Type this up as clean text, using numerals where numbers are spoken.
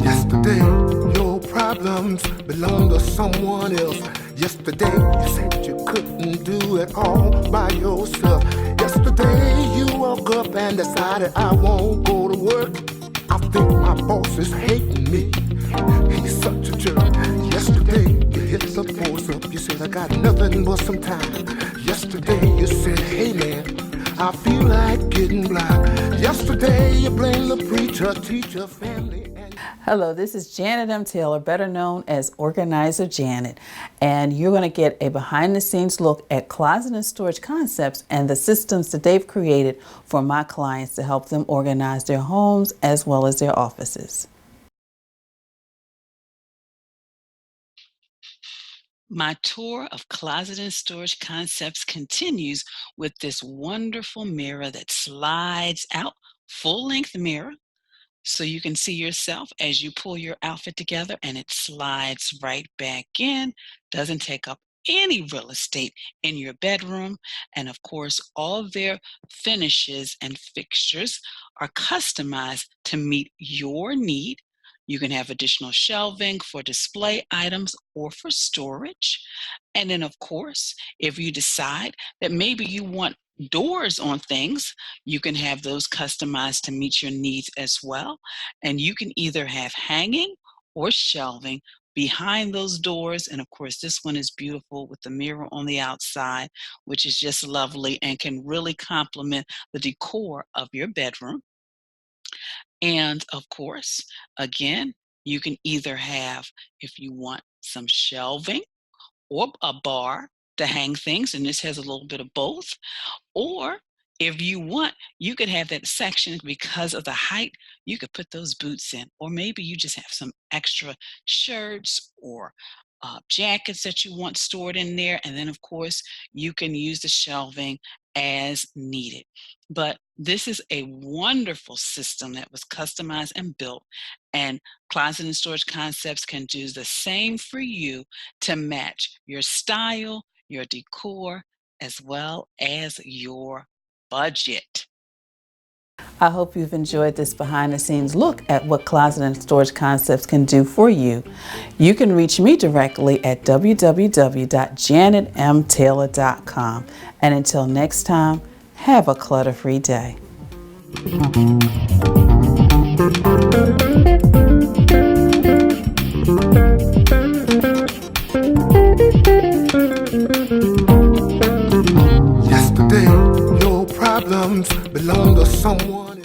Yesterday, your problems belong to someone else. Yesterday, you said you couldn't do it all by yourself. Yesterday, you woke up and decided I won't go to work. I think my boss is hating me. He's such a jerk. Yesterday, you hit the post up. You said I got nothing but some time. Yesterday, you said, hey man, I feel like getting blind. Yesterday, you blamed the preacher, teacher, family. Hello, this is Janet M. Taylor, better known as Organizer Janet, and you're going to get a behind-the-scenes look at Closet and Storage Concepts and the systems that they've created for my clients to help them organize their homes as well as their offices. My tour of Closet and Storage Concepts continues with this wonderful mirror that slides out, full-length mirror, so you can see yourself as you pull your outfit together, and it slides right back in, doesn't take up any real estate in your bedroom. And of course, all of their finishes and fixtures are customized to meet your need. You can have additional shelving for display items or for storage. And then, of course, if you decide that maybe you want doors on things, you can have those customized to meet your needs as well. And you can either have hanging or shelving behind those doors. And of course, this one is beautiful with the mirror on the outside, which is just lovely and can really complement the decor of your bedroom. And of course, again, you can either have, if you want some shelving or a bar to hang things, and this has a little bit of both. Or if you want, you could have that section because of the height, you could put those boots in. Or maybe you just have some extra shirts or jackets that you want stored in there. And then, of course, you can use the shelving as needed. But this is a wonderful system that was customized and built, and Closet and Storage Concepts can do the same for you to match your style, your decor, as well as your budget. I hope you've enjoyed this behind-the-scenes look at what Closet and Storage Concepts can do for you. You can reach me directly at www.janetmtaylor.com. And until next time, have a clutter-free day. Yesterday, your problems belong to someone